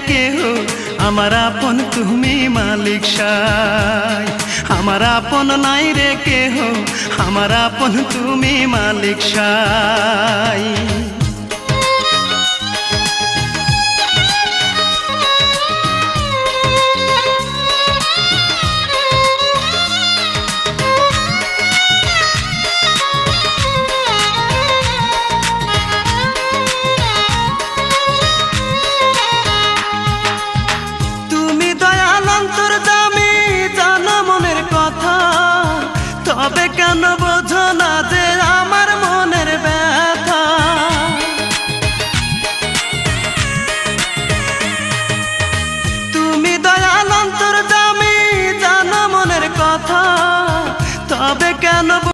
কেহ, আমার আপন তুমি মালিক সাই। আমার আপন নাই রে কেহ, আমার আপন তুমি মালিক সাই। তবে কেন বোঝো না যে আমার মনের ব্যথা?